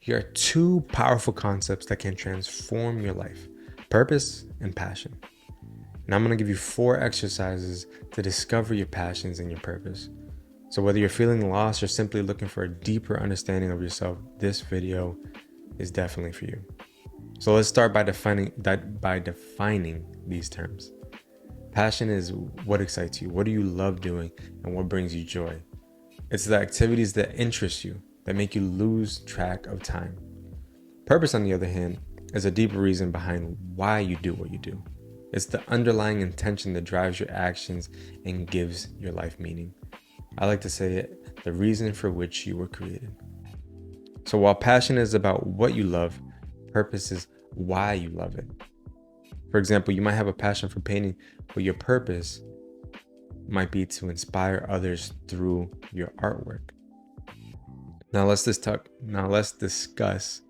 Here are two powerful concepts that can transform your life: purpose and passion. And I'm going to give you 4 exercises to discover your passions and your purpose. So whether you're feeling lost or simply looking for a deeper understanding of yourself, this video is definitely for you. So let's start by defining these terms. Passion is what excites you, what do you love doing, and what brings you joy. It's the activities that interest you, that make you lose track of time. Purpose, on the other hand, is a deeper reason behind why you do what you do. It's the underlying intention that drives your actions and gives your life meaning. I like to say it, the reason for which you were created. So while passion is about what you love, purpose is why you love it. For example, you might have a passion for painting, but your purpose might be to inspire others through your artwork. Now let's discuss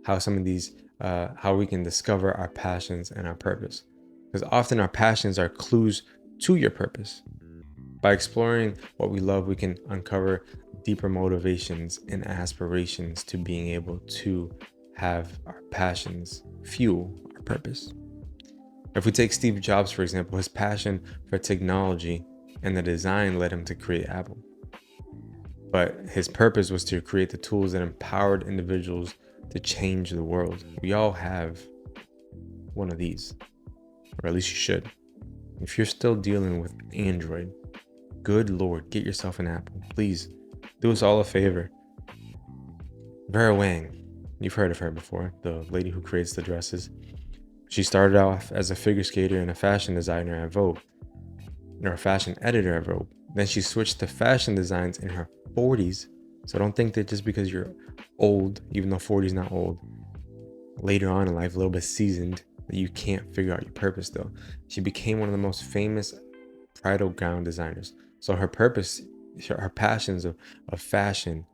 how some of these, how we can discover our passions and our purpose. Because often our passions are clues to your purpose. By exploring what we love, we can uncover deeper motivations and aspirations to being able to have our passions fuel our purpose. If we take Steve Jobs, for example, his passion for technology and the design led him to create Apple. But his purpose was to create the tools that empowered individuals to change the world. We all have one of these, or at least you should. If you're still dealing with Android, good Lord, get yourself an Apple. Please do us all a favor. Vera Wang, you've heard of her before, the lady who creates the dresses. She started off as a figure skater and a fashion designer at Vogue, or a fashion editor at Vogue. Then she switched to fashion designs in her 40s. So don't think that just because you're old, even though 40 is not old, later on in life, a little bit seasoned, that you can't figure out your purpose though. She became one of the most famous bridal gown designers. So her purpose, her passions of fashion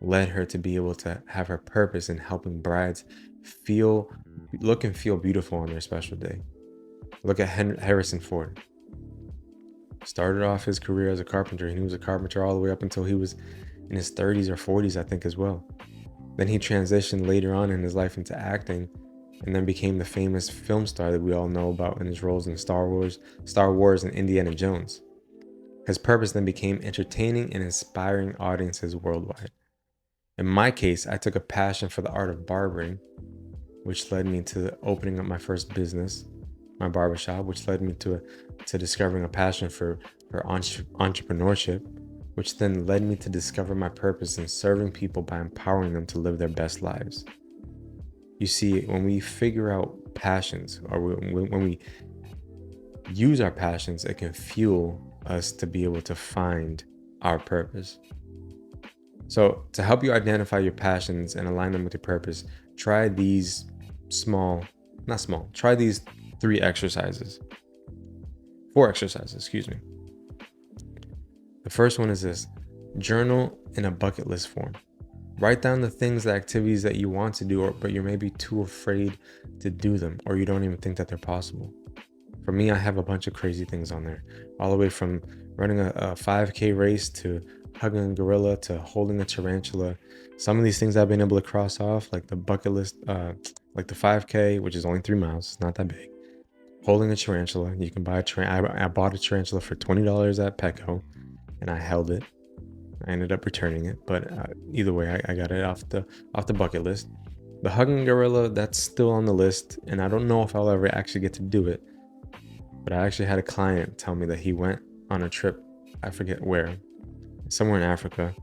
led her to be able to have her purpose in helping brides look and feel beautiful on their special day. Look at Harrison Ford. Started off his career as a carpenter, and he was a carpenter all the way up until he was in his 30s or 40s, I think, as well. Then he transitioned later on in his life into acting, and then became the famous film star that we all know about in his roles in Star Wars and Indiana Jones. His purpose then became entertaining and inspiring audiences worldwide. In my case, I took a passion for the art of barbering, which led me to opening up my first business, my barbershop, which led me to discovering a passion for entrepreneurship, which then led me to discover my purpose in serving people by empowering them to live their best lives. You see, when we figure out passions, or when we use our passions, it can fuel us to be able to find our purpose. So to help you identify your passions and align them with your purpose, try these try these 4 exercises, excuse me. The first one is this: journal in a bucket list form. Write down the activities that you want to do, but you're maybe too afraid to do them, or you don't even think that they're possible. For me, I have a bunch of crazy things on there, all the way from running a 5K race to hugging a gorilla to holding a tarantula. Some of these things I've been able to cross off, like the bucket list, like the 5K, which is only 3 miles, it's not that big. Holding a tarantula, you can buy I bought a tarantula for $20 at Petco, and I held it. I ended up returning it, but either way, I got it off the bucket list. The hugging gorilla, that's still on the list, and I don't know if I'll ever actually get to do it. But I actually had a client tell me that he went on a trip, I forget where, somewhere in Africa,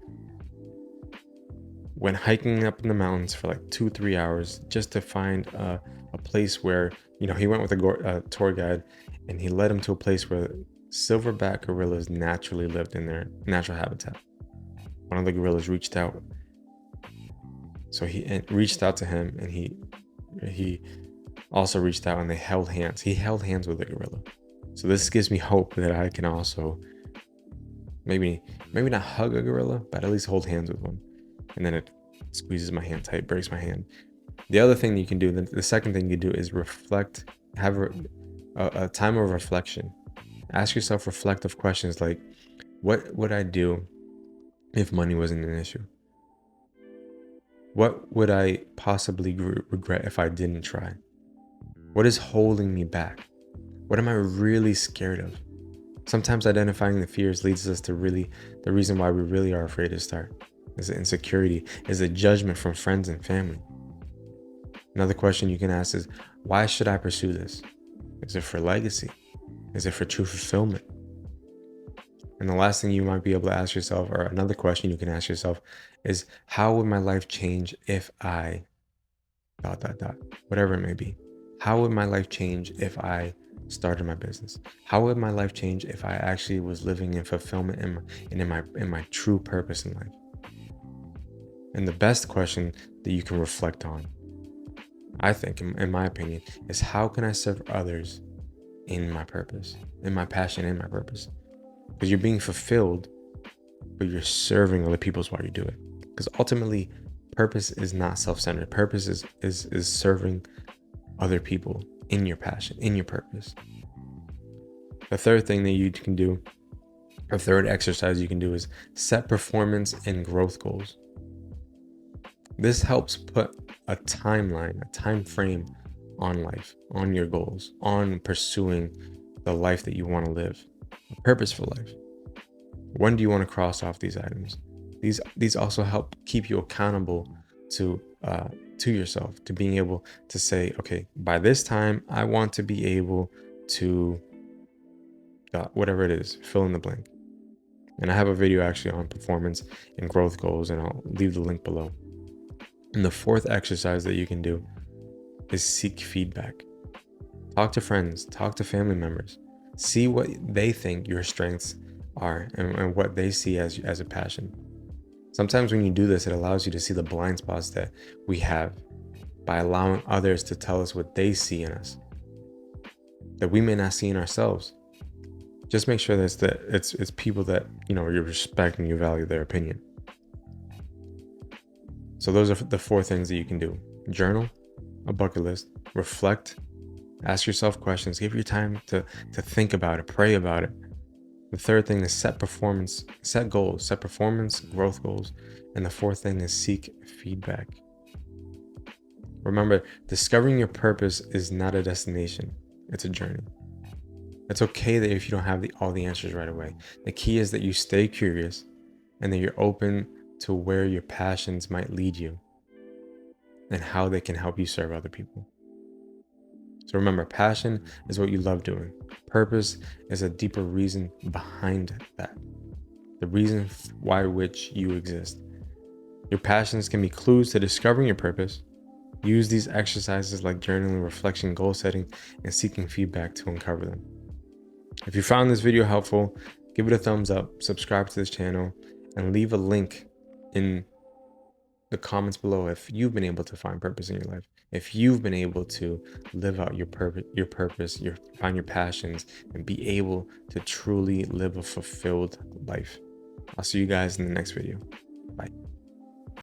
went hiking up in the mountains for like 2-3 hours just to find a place where, he went with a tour guide, and he led him to a place where silverback gorillas naturally lived in their natural habitat. One of the gorillas reached out. So he reached out to him, and he also reached out, and they held hands. He held hands with the gorilla. So this gives me hope that I can also maybe not hug a gorilla, but at least hold hands with one. And then it squeezes my hand tight, breaks my hand. The other thing you can do, the second thing you do, is reflect, have a time of reflection. Ask yourself reflective questions like, what would I do if money wasn't an issue? What would I possibly regret if I didn't try? What is holding me back? What am I really scared of? Sometimes identifying the fears leads us to the reason why we really are afraid to start. Is it insecurity? Is it judgment from friends and family? Another question you can ask is, why should I pursue this? Is it for legacy? Is it for true fulfillment? And the last thing you might be able to ask yourself, or another question you can ask yourself, is how would my life change if I ... whatever it may be. How would my life change if I started my business? How would my life change if I actually was living in fulfillment and in my true purpose in life? And the best question that you can reflect on, I think, in my opinion, is how can I serve others in my purpose, in my passion, in my purpose? Because you're being fulfilled, but you're serving other people while you do it. Because ultimately, purpose is not self-centered. Purpose is serving other people in your passion, in your purpose. The third thing that you can do, or third exercise you can do, is set performance and growth goals. This helps put a timeline, a time frame on life, on your goals, on pursuing the life that you want to live, a purposeful life. When do you want to cross off these items? These also help keep you accountable to yourself, to being able to say, okay, by this time, I want to be able to whatever it is, fill in the blank. And I have a video actually on performance and growth goals, and I'll leave the link below. And the fourth exercise that you can do is seek feedback. Talk to friends, talk to family members, see what they think your strengths are and what they see as a passion. Sometimes when you do this, it allows you to see the blind spots that we have by allowing others to tell us what they see in us that we may not see in ourselves. Just make sure that it's people that you respect and you value their opinion. So those are the four things that you can do: journal, a bucket list, reflect, ask yourself questions, give your time to think about it, pray about it. The third thing is set goals, set performance, growth goals. And the fourth thing is seek feedback. Remember, discovering your purpose is not a destination, it's a journey. It's okay that if you don't have all the answers right away. The key is that you stay curious and that you're open to where your passions might lead you and how they can help you serve other people. So remember, passion is what you love doing. Purpose is a deeper reason behind that. The reason why which you exist. Your passions can be clues to discovering your purpose. Use these exercises like journaling, reflection, goal setting, and seeking feedback to uncover them. If you found this video helpful, give it a thumbs up, subscribe to this channel, and leave a link in the comments below if you've been able to find purpose in your life, if you've been able to live out your purpose, find your passions, and be able to truly live a fulfilled life. I'll see you guys in the next video. Bye.